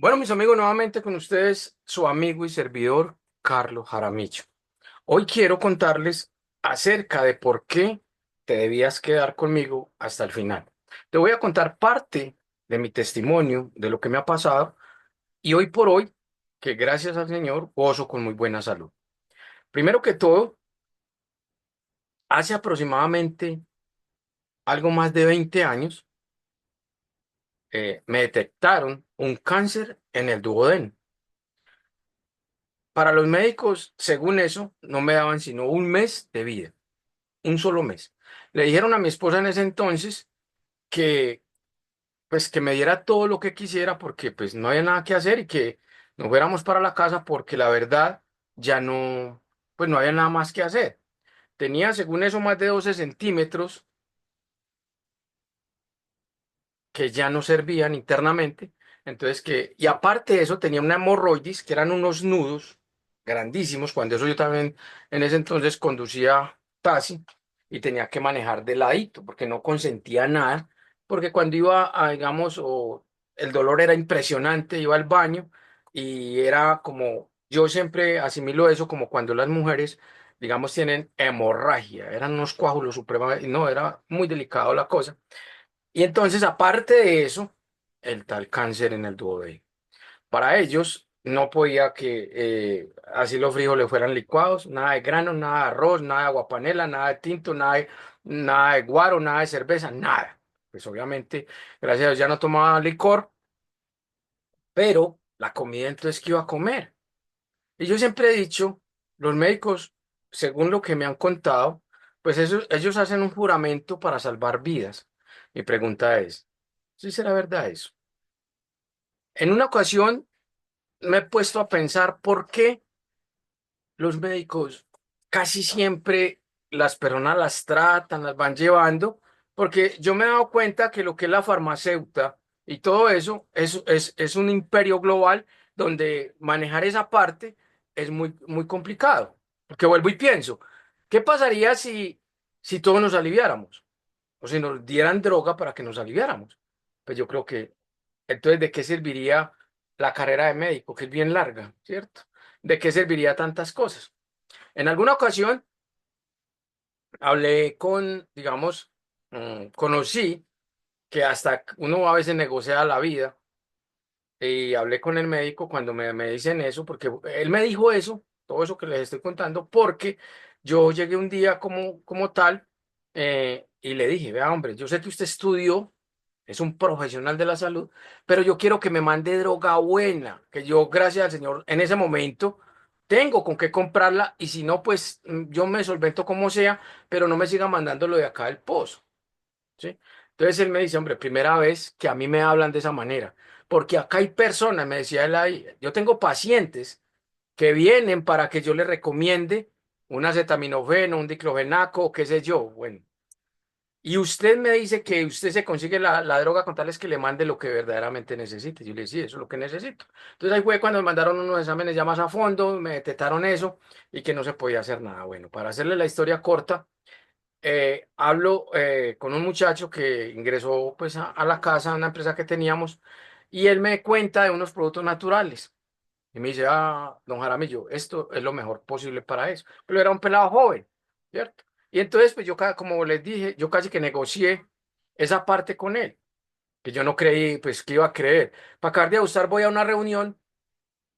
Bueno, mis amigos, nuevamente con ustedes, su amigo y servidor, Carlos Jaramillo. Hoy quiero contarles acerca de por qué te debías quedar conmigo hasta el final. Te voy a contar parte de mi testimonio, de lo que me ha pasado, y hoy por hoy, que gracias al Señor, gozo con muy buena salud. Primero que todo, hace aproximadamente algo más de 20 años, me detectaron un cáncer en el duodeno. Para los médicos, según eso, no me daban sino un mes de vida, un solo mes. Le dijeron a mi esposa en ese entonces que, pues, que me diera todo lo que quisiera porque, pues, no había nada que hacer y que nos fuéramos para la casa porque la verdad ya no, pues, no había nada más que hacer. Tenía, según eso, más de 12 centímetros que ya no servían internamente. Entonces y aparte de eso tenía una hemorroides que eran unos nudos grandísimos. Cuando eso yo también en ese entonces conducía taxi y tenía que manejar de ladito porque no consentía nada, porque cuando iba a, digamos, el dolor era impresionante, iba al baño y era como, yo siempre asimilo eso como cuando las mujeres, digamos, tienen hemorragia, eran unos coágulos supremamente, no, era muy delicado la cosa. Y entonces, aparte de eso, el tal cáncer en el duodeno. Para ellos, no podía que así los frijoles fueran licuados, nada de granos, nada de arroz, nada de aguapanela, nada de tinto, nada de guaro, nada de cerveza, nada. Pues obviamente, gracias a Dios ya no tomaba licor, pero la comida entonces, ¿qué iba a comer? Y yo siempre he dicho, los médicos, según lo que me han contado, pues ellos hacen un juramento para salvar vidas. Mi pregunta es, ¿sí será verdad eso? En una ocasión me he puesto a pensar por qué los médicos casi siempre las personas las tratan, las van llevando, porque yo me he dado cuenta que lo que es la farmacéutica y todo eso es un imperio global donde manejar esa parte es muy, muy complicado. Porque vuelvo y pienso, ¿qué pasaría si todos nos aliviáramos? O si nos dieran droga para que nos aliviáramos. Pues yo creo que entonces, ¿de qué serviría la carrera de médico, que es bien larga, ¿cierto? ¿De qué serviría tantas cosas? En alguna ocasión hablé con, digamos, conocí que hasta uno a veces negocia la vida y hablé con el médico cuando me dicen eso, porque él me dijo eso, todo eso que les estoy contando, porque yo llegué un día como tal y le dije, vea, hombre, yo sé que usted estudió, es un profesional de la salud, pero yo quiero que me mande droga buena, que yo, gracias al Señor, en ese momento tengo con qué comprarla y si no, pues yo me solvento como sea, pero no me siga mandando lo de acá del pozo. ¿Sí? Entonces él me dice, hombre, primera vez que a mí me hablan de esa manera, porque acá hay personas, me decía él ahí, yo tengo pacientes que vienen para que yo les recomiende un acetaminofeno, un diclofenaco, o qué sé yo, bueno. Y usted me dice que usted se consigue la droga con tales que le mande lo que verdaderamente necesite. Yo le decía, sí, eso es lo que necesito. Entonces ahí fue cuando me mandaron unos exámenes ya más a fondo, me detectaron eso y que no se podía hacer nada. Bueno, para hacerle la historia corta, hablo con un muchacho que ingresó pues a la casa, a una empresa que teníamos, y él me cuenta de unos productos naturales. Y me dice, don Jaramillo, esto es lo mejor posible para eso. Pero era un pelado joven, ¿cierto? Y entonces, pues yo, como les dije, yo casi que negocié esa parte con él, que yo no creí, pues que iba a creer. Para acabar de ajustar, voy a una reunión,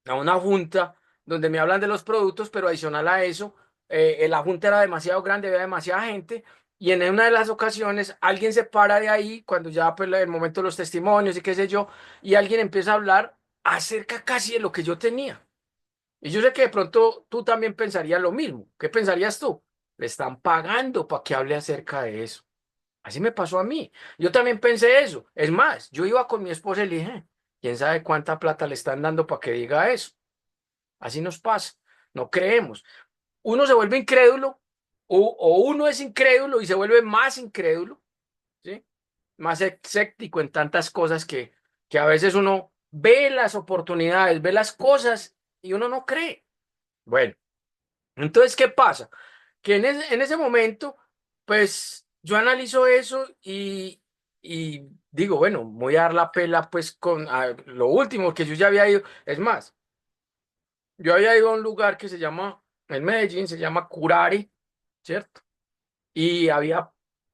a una junta, donde me hablan de los productos, pero adicional a eso, la junta era demasiado grande, había demasiada gente, y en una de las ocasiones alguien se para de ahí, cuando ya pues el momento de los testimonios y qué sé yo, y alguien empieza a hablar acerca casi de lo que yo tenía. Y yo sé que de pronto tú también pensarías lo mismo. ¿Qué pensarías tú? Le están pagando para que hable acerca de eso. Así me pasó a mí. Yo también pensé eso. Es más, yo iba con mi esposa y le dije, ¿quién sabe cuánta plata le están dando para que diga eso? Así nos pasa. No creemos. Uno se vuelve incrédulo o uno es incrédulo y se vuelve más incrédulo, ¿sí? Más escéptico en tantas cosas que a veces uno ve las oportunidades, ve las cosas y uno no cree. Bueno. Entonces, ¿qué pasa? Que en ese momento, pues yo analizo eso y digo, bueno, voy a dar la pela pues con lo último que yo ya había ido. Es más, yo había ido a un lugar que se llama, en Medellín, se llama Curare, ¿cierto? Y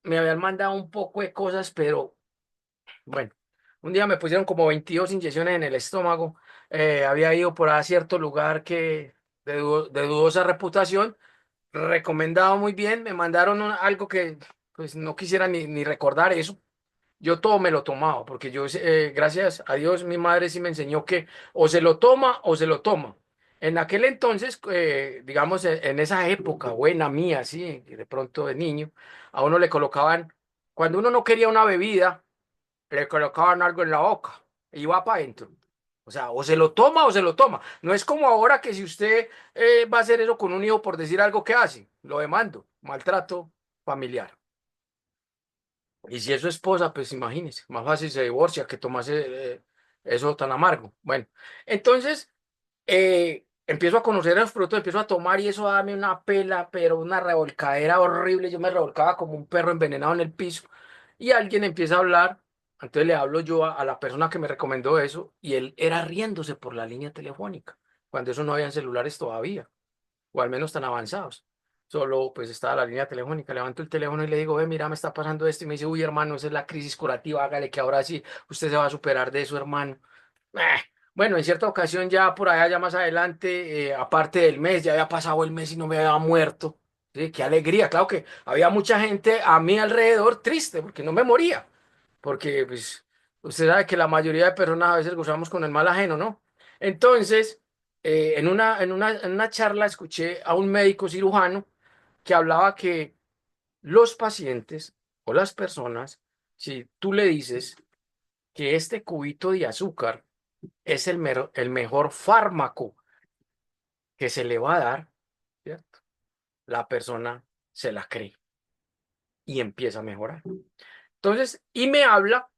me habían mandado un poco de cosas, pero bueno, un día me pusieron como 22 inyecciones en el estómago. Había ido por a cierto lugar que de dudosa reputación, recomendado muy bien. Me mandaron algo que pues no quisiera ni recordar eso. Yo todo me lo tomaba, porque yo, gracias a Dios, mi madre sí me enseñó que o se lo toma o se lo toma. En aquel entonces, digamos, en esa época buena mía, sí, de pronto de niño, a uno le colocaban, cuando uno no quería una bebida, le colocaban algo en la boca y iba para adentro. O sea, o se lo toma o se lo toma. No es como ahora que si usted va a hacer eso con un hijo por decir algo que hace, lo demando, maltrato familiar. Y si es su esposa, pues imagínese, más fácil se divorcia que tomase eso tan amargo. Bueno, entonces empiezo a conocer los frutos, empiezo a tomar y eso dame una pela, pero una revolcadera horrible. Yo me revolcaba como un perro envenenado en el piso y alguien empieza a hablar. Entonces le hablo yo a la persona que me recomendó eso y él era riéndose por la línea telefónica, cuando eso no habían celulares todavía o al menos tan avanzados. Solo pues estaba la línea telefónica, levanto el teléfono y le digo, mira, me está pasando esto y me dice, uy, hermano, esa es la crisis curativa, hágale que ahora sí usted se va a superar de eso, hermano. Eh, Bueno, en cierta ocasión ya por allá, ya más adelante, aparte del mes, ya había pasado el mes y no me había muerto. Sí, qué alegría, claro que había mucha gente a mi alrededor triste porque no me moría, porque pues usted sabe que la mayoría de personas a veces gozamos con el mal ajeno, ¿no? Entonces, en una charla escuché a un médico cirujano que hablaba que los pacientes o las personas, si tú le dices que este cubito de azúcar es el mejor fármaco que se le va a dar, ¿cierto? La persona se la cree y empieza a mejorar. Entonces, y me habla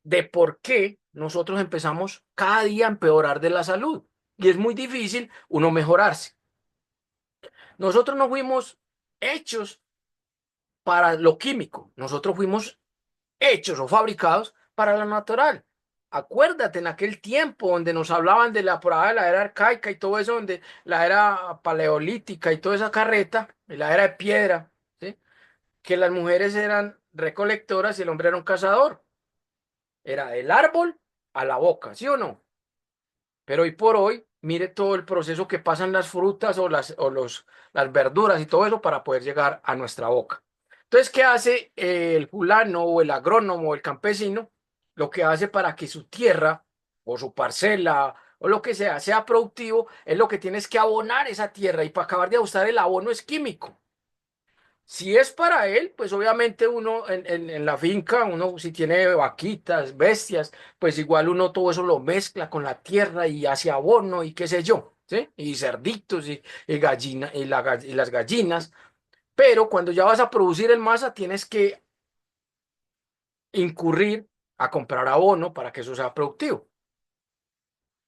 de por qué nosotros empezamos cada día a empeorar de la salud. Y es muy difícil uno mejorarse. Nosotros no fuimos hechos para lo químico, nosotros fuimos hechos o fabricados para lo natural. Acuérdate en aquel tiempo donde nos hablaban de la por ahí de la era arcaica y todo eso, donde la era paleolítica y toda esa carreta, y la era de piedra, ¿sí? Que las mujeres eran recolectoras y el hombre era un cazador. Era del árbol a la boca, ¿sí o no? Pero hoy por hoy, mire todo el proceso que pasan las frutas las verduras y todo eso para poder llegar a nuestra boca. Entonces, ¿qué hace el fulano o el agrónomo o el campesino? Lo que hace para que su tierra o su parcela o lo que sea productivo, es lo que tienes que abonar esa tierra y para acabar de ajustar el abono es químico. Si es para él, pues obviamente uno en la finca, uno si tiene vaquitas, bestias, pues igual uno todo eso lo mezcla con la tierra y hace abono y qué sé yo, ¿sí? Y cerditos y gallina, y las gallinas. Pero cuando ya vas a producir en masa, tienes que incurrir a comprar abono para que eso sea productivo.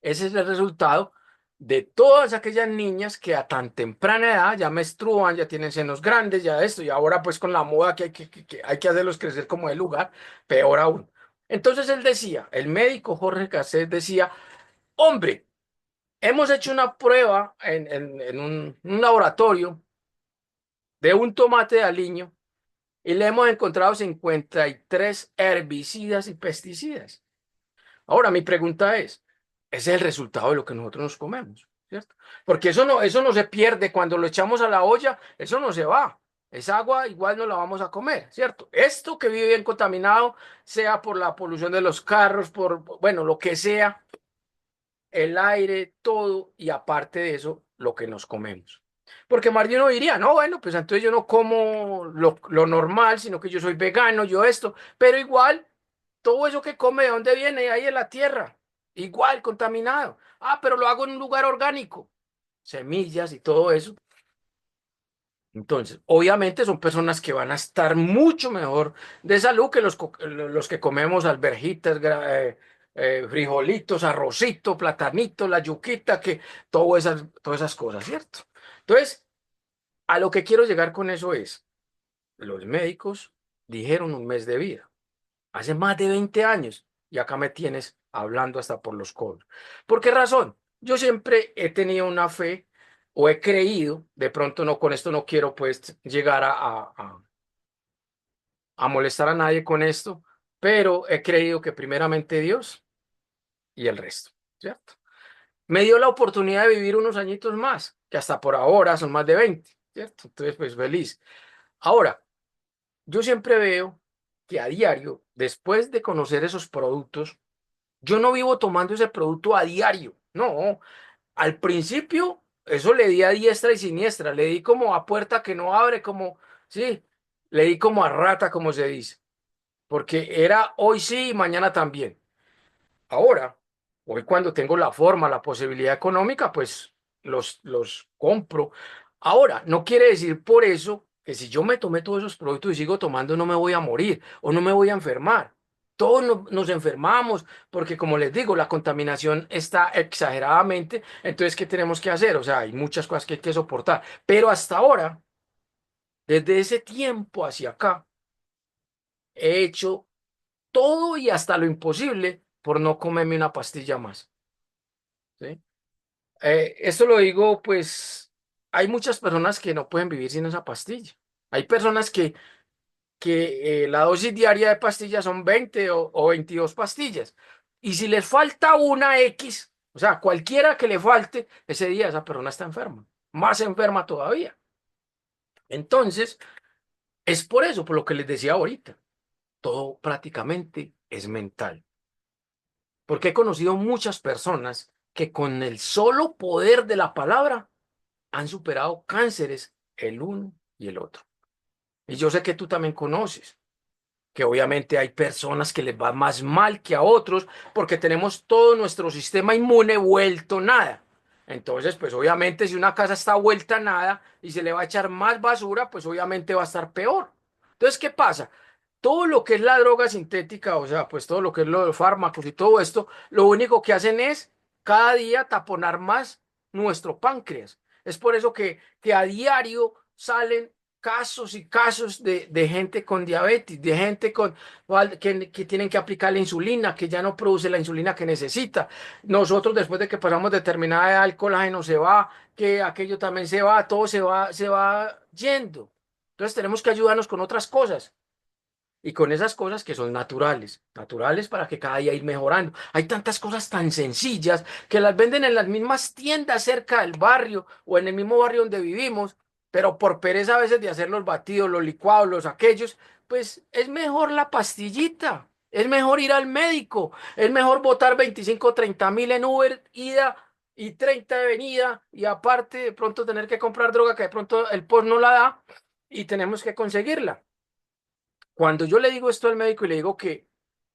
Ese es el resultado de todas aquellas niñas que a tan temprana edad ya menstruan, ya tienen senos grandes, ya esto, y ahora pues con la moda que hay que hacerlos crecer como de lugar, peor aún. Entonces él decía, el médico Jorge Garcés decía, hombre, hemos hecho una prueba en un laboratorio de un tomate de aliño y le hemos encontrado 53 herbicidas y pesticidas. Ahora, mi pregunta es, ese es el resultado de lo que nosotros nos comemos, ¿cierto? Porque eso no se pierde cuando lo echamos a la olla, eso no se va. Esa agua igual no la vamos a comer, ¿cierto? Esto que vive bien contaminado, sea por la polución de los carros, bueno, lo que sea, el aire, todo, y aparte de eso, lo que nos comemos. Porque más de uno diría, no, bueno, pues entonces yo no como lo normal, sino que yo soy vegano, yo esto, pero igual todo eso que come, ¿de dónde viene? Ahí en la tierra. Igual, contaminado. Ah, pero lo hago en un lugar orgánico. Semillas y todo eso. Entonces, obviamente son personas que van a estar mucho mejor de salud que los que comemos alverjitas, frijolitos, arrocito, platanito, la yuquita, que todas esas cosas, ¿cierto? Entonces, a lo que quiero llegar con eso es, los médicos dijeron un mes de vida. hace más de 20 años y acá me tienes hablando hasta por los codos. ¿Por qué razón? Yo siempre he tenido una fe o he creído, de pronto no, con esto no quiero pues llegar a molestar a nadie con esto, pero he creído que primeramente Dios y el resto, ¿cierto? Me dio la oportunidad de vivir unos añitos más, que hasta por ahora son más de 20, ¿cierto? Entonces, pues feliz. Ahora, yo siempre veo que a diario, después de conocer esos productos, yo no vivo tomando ese producto a diario, no. Al principio, eso le di a diestra y siniestra, le di como a puerta que no abre, como, sí, le di como a rata, como se dice, porque era hoy sí y mañana también. Ahora, hoy cuando tengo la forma, la posibilidad económica, pues los compro. Ahora, no quiere decir por eso que si yo me tomé todos esos productos y sigo tomando, no me voy a morir o no me voy a enfermar. Todos nos enfermamos porque, como les digo, la contaminación está exageradamente. Entonces, ¿qué tenemos que hacer? O sea, hay muchas cosas que hay que soportar. Pero hasta ahora, desde ese tiempo hacia acá, he hecho todo y hasta lo imposible por no comerme una pastilla más. ¿Sí? Esto lo digo, pues hay muchas personas que no pueden vivir sin esa pastilla. Hay personas que la dosis diaria de pastillas son 20 o 22 pastillas. Y si les falta una X, o sea, cualquiera que le falte, ese día esa persona está enferma, más enferma todavía. Entonces, es por eso, por lo que les decía ahorita, todo prácticamente es mental. Porque he conocido muchas personas que con el solo poder de la palabra han superado cánceres el uno y el otro. Y yo sé que tú también conoces, que obviamente hay personas que les va más mal que a otros porque tenemos todo nuestro sistema inmune vuelto nada. Entonces, pues obviamente si una casa está vuelta nada y se le va a echar más basura, pues obviamente va a estar peor. Entonces, ¿qué pasa? Todo lo que es la droga sintética, o sea, pues todo lo que es los fármacos y todo esto, lo único que hacen es cada día taponar más nuestro páncreas. Es por eso que a diario salen casos y casos de gente con diabetes, de gente que tienen que aplicar la insulina, que ya no produce la insulina que necesita. Nosotros después de que pasamos determinada edad, el colágeno se va, que aquello también se va, todo se va yendo. Entonces tenemos que ayudarnos con otras cosas y con esas cosas que son naturales, naturales para que cada día ir mejorando. Hay tantas cosas tan sencillas que las venden en las mismas tiendas cerca del barrio o en el mismo barrio donde vivimos, pero por pereza a veces de hacer los batidos, los licuados, los aquellos, pues es mejor la pastillita, es mejor ir al médico, es mejor botar 25 o 30 mil en Uber, ida y 30 de venida y aparte de pronto tener que comprar droga que de pronto el post no la da y tenemos que conseguirla. Cuando yo le digo esto al médico y le digo que,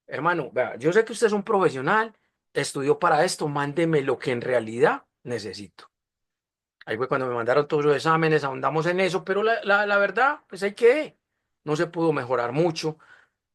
hermano, vea, yo sé que usted es un profesional, estudió para esto, mándeme lo que en realidad necesito. Ahí fue cuando me mandaron todos los exámenes, ahondamos en eso, pero la verdad, pues ahí quedé. No se pudo mejorar mucho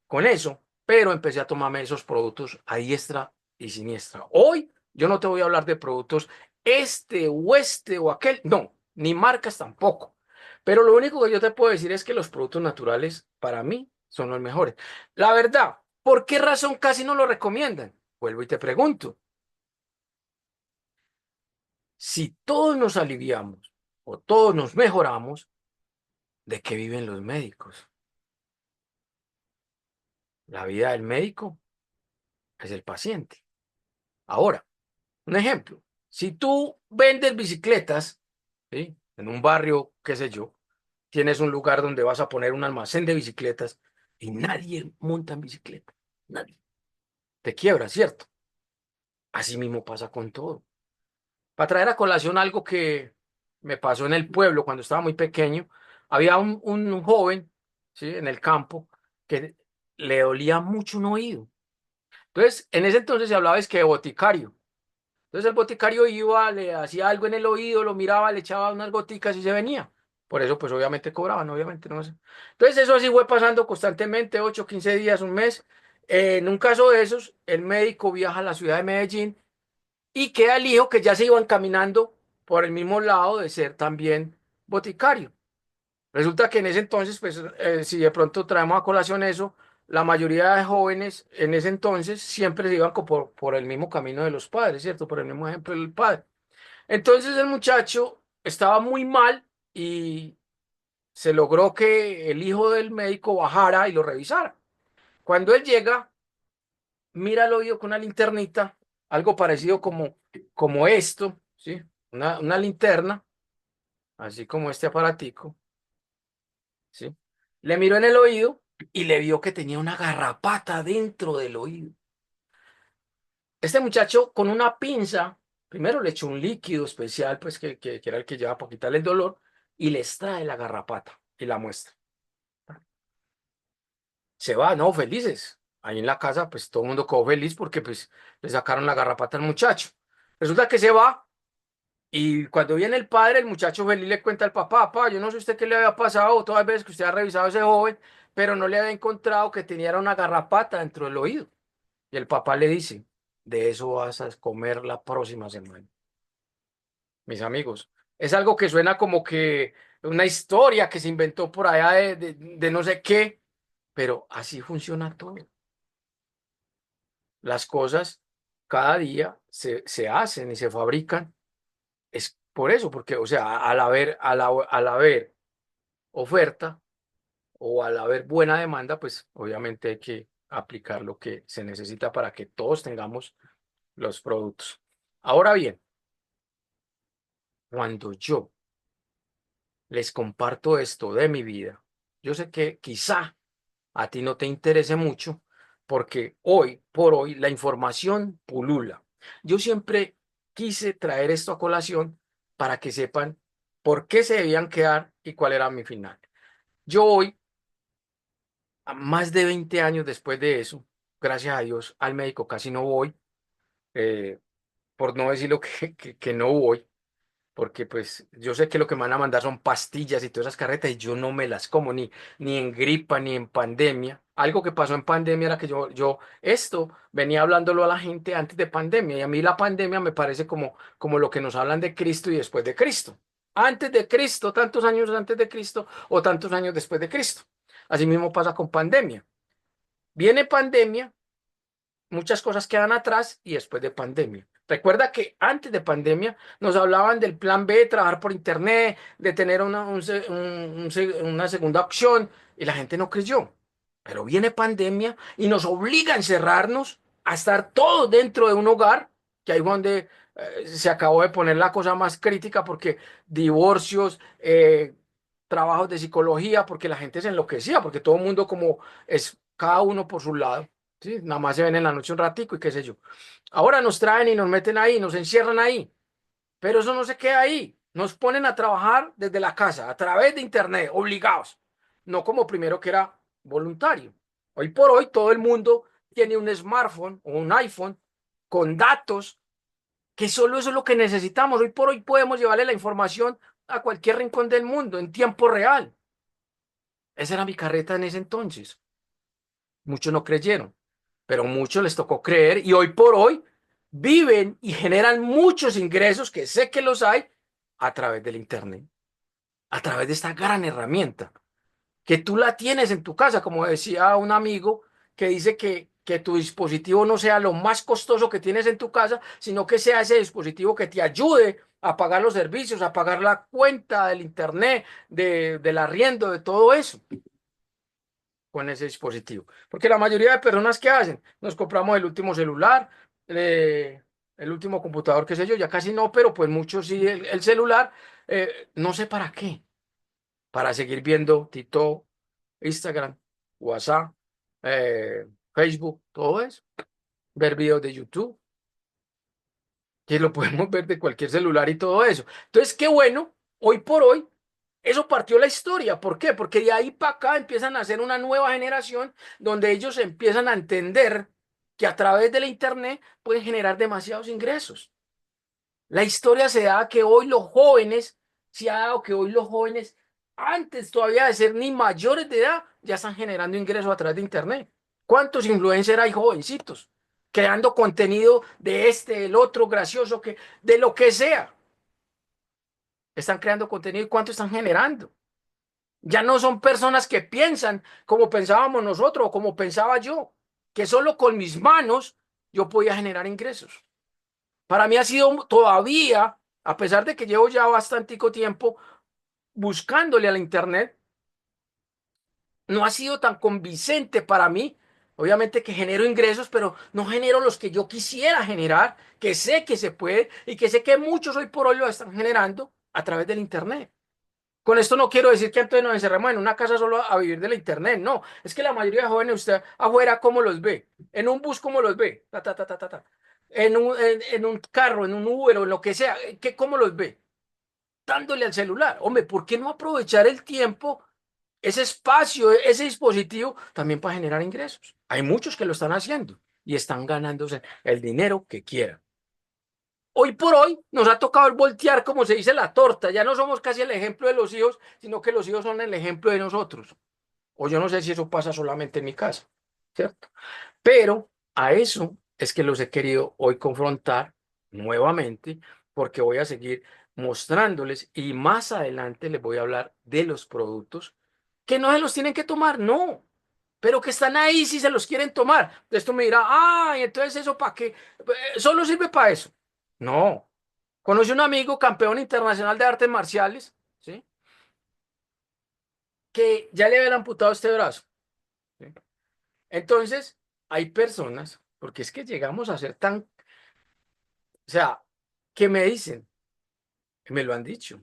con eso, pero empecé a tomarme esos productos a diestra y siniestra. Hoy yo no te voy a hablar de productos este o aquel, no, ni marcas tampoco. Pero lo único que yo te puedo decir es que los productos naturales para mí son los mejores. La verdad, ¿por qué razón casi no lo recomiendan? Vuelvo y te pregunto, si todos nos aliviamos o todos nos mejoramos, ¿de qué viven los médicos? La vida del médico es el paciente. Ahora, un ejemplo, si tú vendes bicicletas, ¿sí? En un barrio, qué sé yo, tienes un lugar donde vas a poner un almacén de bicicletas y nadie monta en bicicleta, nadie. Te quiebra, ¿cierto? Así mismo pasa con todo. Para traer a colación algo que me pasó en el pueblo cuando estaba muy pequeño, había un joven, ¿sí? En el campo que le dolía mucho un oído. Entonces, en ese entonces se hablaba es que de boticario. Entonces el boticario iba, le hacía algo en el oído, lo miraba, le echaba unas goticas y se venía. Por eso, pues obviamente cobraban, obviamente, no sé. Entonces eso así fue pasando constantemente, 8, 15 días, un mes. En un caso de esos, el médico viaja a la ciudad de Medellín y queda el hijo que ya se iban caminando por el mismo lado de ser también boticario. Resulta que en ese entonces, pues si de pronto traemos a colación eso, la mayoría de jóvenes en ese entonces siempre se iban por el mismo camino de los padres, ¿cierto? Por el mismo ejemplo del padre. Entonces el muchacho estaba muy mal y se logró que el hijo del médico bajara y lo revisara. Cuando él llega, mira el oído con una linternita, algo parecido como esto, ¿sí? Una linterna, así como este aparatico, ¿sí? Le miró en el oído y le vio que tenía una garrapata dentro del oído. Este muchacho con una pinza, primero le echó un líquido especial, pues que era el que lleva para quitarle el dolor, y le extrae la garrapata y la muestra. Se va, no, felices. Ahí en la casa, pues todo el mundo quedó feliz porque pues le sacaron la garrapata al muchacho. Resulta que se va y cuando viene el padre, el muchacho feliz le cuenta al papá, papá, yo no sé usted qué le había pasado todas las veces que usted ha revisado a ese joven, pero no le había encontrado que tenía una garrapata dentro del oído. Y el papá le dice, de eso vas a comer la próxima semana, mis amigos. Es algo que suena como que una historia que se inventó por allá de no sé qué, pero así funciona todo. Las cosas cada día se hacen y se fabrican. Es por eso, porque, o sea, al haber oferta o al haber buena demanda, pues obviamente hay que aplicar lo que se necesita para que todos tengamos los productos. Ahora bien, cuando yo les comparto esto de mi vida, yo sé que quizá a ti no te interese mucho porque hoy por hoy la información pulula. Yo siempre quise traer esto a colación para que sepan por qué se debían quedar y cuál era mi final. Yo hoy, a más de 20 años después de eso, gracias a Dios, al médico casi no voy, eh, por no decir lo que no voy, porque pues yo sé que lo que me van a mandar son pastillas y todas esas carretas y yo no me las como ni en gripa ni en pandemia. Algo que pasó en pandemia era que yo esto venía hablándolo a la gente antes de pandemia y a mí la pandemia me parece como lo que nos hablan de Cristo y después de Cristo. Antes de Cristo, tantos años antes de Cristo o tantos años después de Cristo. Así mismo pasa con pandemia. Viene pandemia, muchas cosas quedan atrás y después de pandemia. Recuerda que antes de pandemia nos hablaban del plan B, trabajar por internet, de tener una segunda opción y la gente no creyó. Pero viene pandemia y nos obliga a encerrarnos, a estar todos dentro de un hogar, que ahí fue donde se acabó de poner la cosa más crítica porque divorcios, trabajos de psicología, porque la gente se enloquecía, porque todo el mundo como es cada uno por su lado. Sí, nada más se ven en la noche un ratico y qué sé yo. Ahora nos traen y nos meten ahí, nos encierran ahí, pero eso no se queda ahí. Nos ponen a trabajar desde la casa, a través de internet, obligados. No como primero que era voluntario. Hoy por hoy todo el mundo tiene un smartphone o un iPhone con datos, que solo eso es lo que necesitamos. Hoy por hoy podemos llevarle la información a cualquier rincón del mundo en tiempo real. Esa era mi carreta en ese entonces. Muchos no creyeron, pero muchos les tocó creer y hoy por hoy viven y generan muchos ingresos, que sé que los hay, a través del Internet, a través de esta gran herramienta, que tú la tienes en tu casa, como decía un amigo, que dice que tu dispositivo no sea lo más costoso que tienes en tu casa, sino que sea ese dispositivo que te ayude a pagar los servicios, a pagar la cuenta del Internet, del arriendo, de todo eso con ese dispositivo. Porque la mayoría de personas que hacen, nos compramos el último celular, eh, el último computador, qué sé yo, ya casi no, pero pues muchos sí, el celular, no sé para qué, para seguir viendo TikTok, Instagram, WhatsApp, Facebook, todo eso, ver videos de YouTube, que lo podemos ver de cualquier celular y todo eso. Entonces, qué bueno, hoy por hoy eso partió la historia. ¿Por qué? Porque de ahí para acá empiezan a hacer una nueva generación donde ellos empiezan a entender que a través de la internet pueden generar demasiados ingresos. La historia se da que hoy los jóvenes, se ha dado que hoy los jóvenes, antes todavía de ser ni mayores de edad, ya están generando ingresos a través de internet. ¿Cuántos influencers hay jovencitos creando contenido de este, el otro, gracioso, que de lo que sea? Están creando contenido y cuánto están generando. Ya no son personas que piensan como pensábamos nosotros o como pensaba yo, que solo con mis manos yo podía generar ingresos. Para mí ha sido todavía, a pesar de que llevo ya bastante tiempo buscándole a la internet, no ha sido tan convincente para mí. Obviamente que genero ingresos, pero no genero los que yo quisiera generar, que sé que se puede y que sé que muchos hoy por hoy lo están generando a través del internet. Con esto no quiero decir que entonces nos encerremos en una casa solo a vivir de la internet, no. Es que la mayoría de jóvenes, usted afuera, ¿cómo los ve? En un bus, ¿cómo los ve? Ta, ta, ta, ta, ta, ta. En un carro, en un Uber o en lo que sea, ¿cómo los ve? Dándole al celular. Hombre, ¿por qué no aprovechar el tiempo, ese espacio, ese dispositivo también para generar ingresos? Hay muchos que lo están haciendo y están ganándose el dinero que quieran. Hoy por hoy nos ha tocado el voltear, como se dice, la torta. Ya no somos casi el ejemplo de los hijos, sino que los hijos son el ejemplo de nosotros. O yo no sé si eso pasa solamente en mi casa, ¿cierto? Pero a eso es que los he querido hoy confrontar nuevamente, porque voy a seguir mostrándoles y más adelante les voy a hablar de los productos que no se los tienen que tomar, no, pero que están ahí si se los quieren tomar. Esto me dirá, ah, entonces eso para qué, solo sirve para eso. No. Conocí un amigo campeón internacional de artes marciales, ¿sí? Que ya le habían amputado este brazo, ¿sí? Entonces, hay personas, porque es que llegamos a ser tan, o sea, que me dicen, me lo han dicho,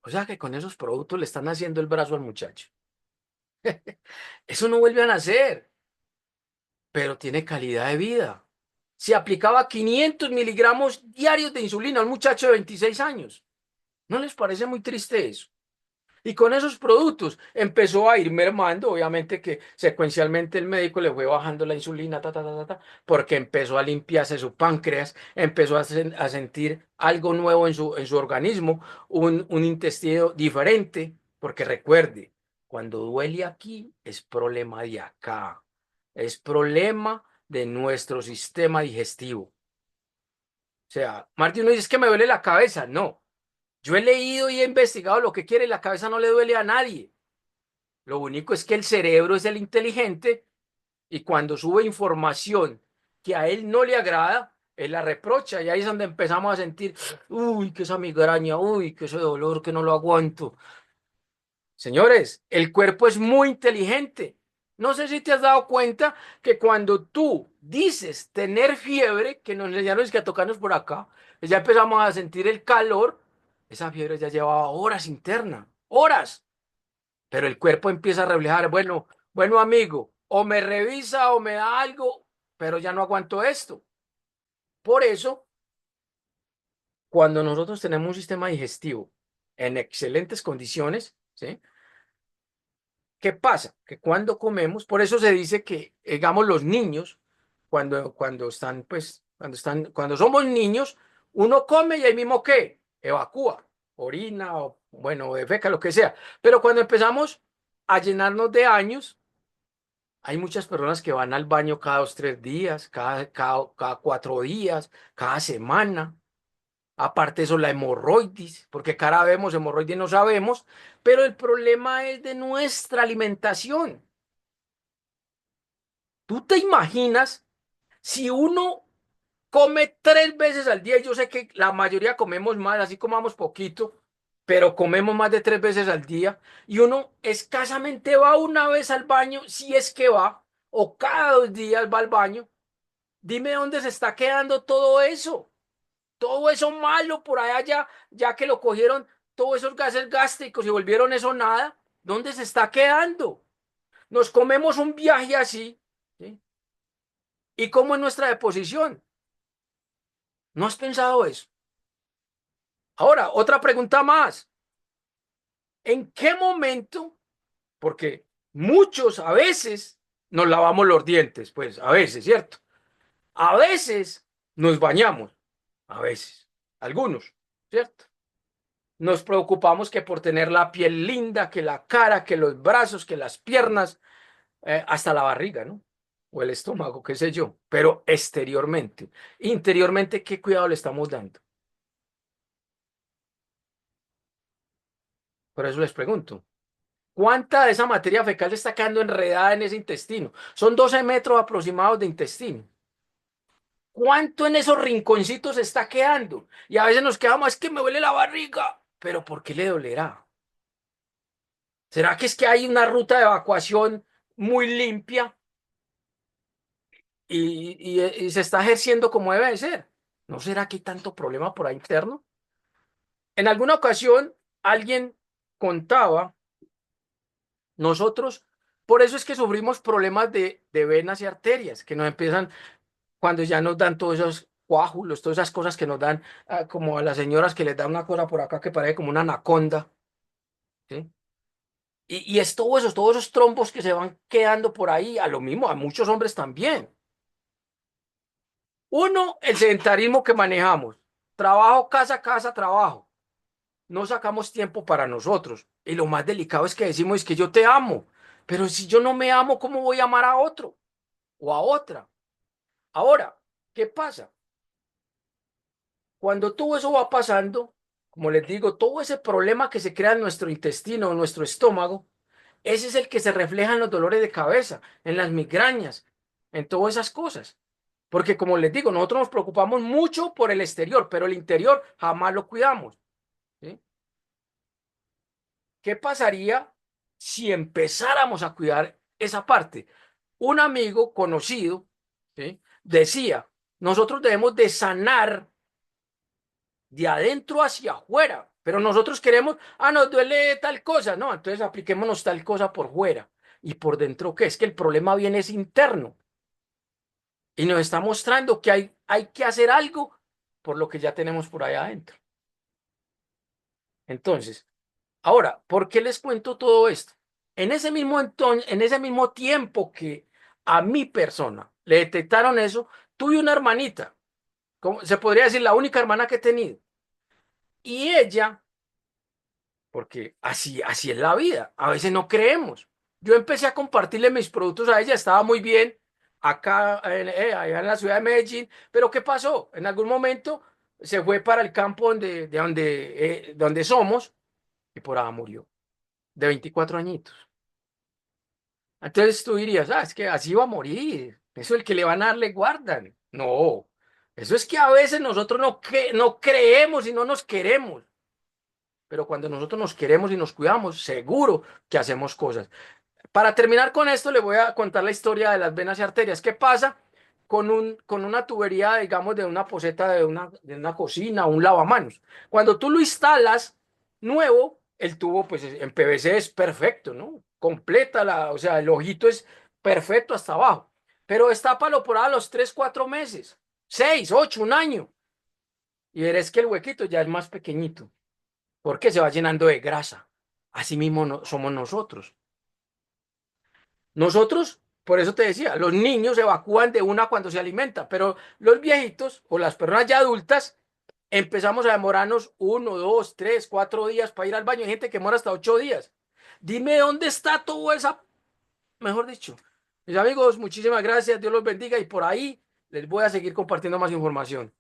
o sea, que con esos productos le están haciendo el brazo al muchacho. Eso no vuelve a nacer, pero tiene calidad de vida. Se aplicaba 500 miligramos diarios de insulina a un muchacho de 26 años. ¿No les parece muy triste eso? Y con esos productos empezó a ir mermando, obviamente que secuencialmente el médico le fue bajando la insulina, porque empezó a limpiarse su páncreas, empezó a sentir algo nuevo en su organismo, un intestino diferente, porque recuerde, cuando duele aquí es problema de acá, es problema de nuestro sistema digestivo. O sea, Martín no dice "Es que me duele la cabeza", no. Yo he leído y he investigado lo que quiere y la cabeza no le duele a nadie. Lo único es que el cerebro es el inteligente y cuando sube información que a él no le agrada, él la reprocha y ahí es donde empezamos a sentir, uy, que esa migraña, uy, que ese dolor que no lo aguanto. Señores, el cuerpo es muy inteligente. No sé si te has dado cuenta que cuando tú dices tener fiebre, que nos enseñaron es que a tocarnos por acá, ya empezamos a sentir el calor, esa fiebre ya llevaba horas interna, horas. Pero el cuerpo empieza a reflejar, bueno, bueno amigo, o me revisa o me da algo, pero ya no aguanto esto. Por eso, cuando nosotros tenemos un sistema digestivo en excelentes condiciones, ¿sí? ¿Qué pasa? Que cuando comemos, por eso se dice que, digamos, los niños, cuando están, pues, cuando somos niños, uno come y ahí mismo, ¿qué? Evacúa, orina o, bueno, defeca, lo que sea. Pero cuando empezamos a llenarnos de años, hay muchas personas que van al baño cada 2, 3 días, cada 4 días, cada semana. Aparte de eso, la hemorroides, porque cara vemos hemorroides no sabemos, pero el problema es de nuestra alimentación. ¿Tú te imaginas si uno come 3 veces al día? Yo sé que la mayoría comemos más, así comamos poquito, pero comemos más de 3 veces al día y uno escasamente va una vez al baño, si es que va, o cada 2 días va al baño. Dime dónde se está quedando todo eso malo por allá, ya que lo cogieron todos esos gases gástricos y volvieron eso nada. ¿Dónde se está quedando? Nos comemos un viaje así, ¿sí? ¿Y cómo es nuestra deposición? ¿No has pensado eso? Ahora, otra pregunta más. ¿En qué momento? Porque muchos a veces nos lavamos los dientes, pues a veces, ¿cierto? A veces nos bañamos, a veces, algunos, ¿cierto? Nos preocupamos que por tener la piel linda, que la cara, que los brazos, que las piernas, hasta la barriga, ¿no? O el estómago, qué sé yo, pero exteriormente. Interiormente, ¿qué cuidado le estamos dando? Por eso les pregunto. ¿Cuánta de esa materia fecal está quedando enredada en ese intestino? Son 12 metros aproximados de intestino. ¿Cuánto en esos rinconcitos está quedando? Y a veces nos quedamos, es que me duele la barriga. ¿Pero por qué le dolerá? ¿Será que es que hay una ruta de evacuación muy limpia y se está ejerciendo como debe de ser? ¿No será que hay tanto problema por ahí interno? En alguna ocasión alguien contaba, nosotros, por eso es que sufrimos problemas de venas y arterias, que nos empiezan cuando ya nos dan todos esos coágulos, todas esas cosas que nos dan, como a las señoras que les da una cosa por acá que parece como una anaconda, ¿sí? Y es todos esos trombos que se van quedando por ahí, a lo mismo, a muchos hombres también. Uno, el sedentarismo que manejamos. Trabajo, casa, casa, trabajo. No sacamos tiempo para nosotros. Y lo más delicado es que decimos es que yo te amo. Pero si yo no me amo, ¿cómo voy a amar a otro o a otra? Ahora, ¿qué pasa? Cuando todo eso va pasando, como les digo, todo ese problema que se crea en nuestro intestino, en nuestro estómago, ese es el que se refleja en los dolores de cabeza, en las migrañas, en todas esas cosas. Porque como les digo, nosotros nos preocupamos mucho por el exterior, pero el interior jamás lo cuidamos, ¿sí? ¿Qué pasaría si empezáramos a cuidar esa parte? Un amigo conocido, ¿sí?, decía, nosotros debemos de sanar de adentro hacia afuera, pero nosotros queremos, nos duele tal cosa, no, entonces apliquémonos tal cosa por fuera. ¿Y por dentro qué? Es que el problema viene es interno y nos está mostrando que hay que hacer algo por lo que ya tenemos por allá adentro. Entonces, ahora, ¿por qué les cuento todo esto? En ese mismo tiempo que a mi persona le detectaron eso, tuve una hermanita, se podría decir la única hermana que he tenido, y ella, porque así es la vida, a veces no creemos. Yo empecé a compartirle mis productos a ella, estaba muy bien acá allá en la ciudad de Medellín, pero ¿qué pasó? En algún momento se fue para el campo donde somos y por ahí murió, de 24 añitos. Entonces tú dirías, es que así va a morir, eso el que le van a dar le guardan. No, eso es que a veces nosotros no creemos y no nos queremos. Pero cuando nosotros nos queremos y nos cuidamos, seguro que hacemos cosas. Para terminar con esto, le voy a contar la historia de las venas y arterias. ¿Qué pasa con una tubería, digamos, de una poceta de una cocina o un lavamanos? Cuando tú lo instalas nuevo, el tubo, pues en PVC es perfecto, ¿no? Completa o sea, el ojito es perfecto hasta abajo. Pero destápalo por ahí a los 3, 4 meses, 6, 8, un año. Y verás que el huequito ya es más pequeñito porque se va llenando de grasa. Así mismo somos nosotros. Nosotros, por eso te decía, los niños evacúan de una cuando se alimenta, pero los viejitos o las personas ya adultas empezamos a demorarnos 1, 2, 3, 4 días para ir al baño. Hay gente que demora hasta 8 días. Dime dónde está todo esa, mejor dicho. Mis amigos, muchísimas gracias, Dios los bendiga y por ahí les voy a seguir compartiendo más información.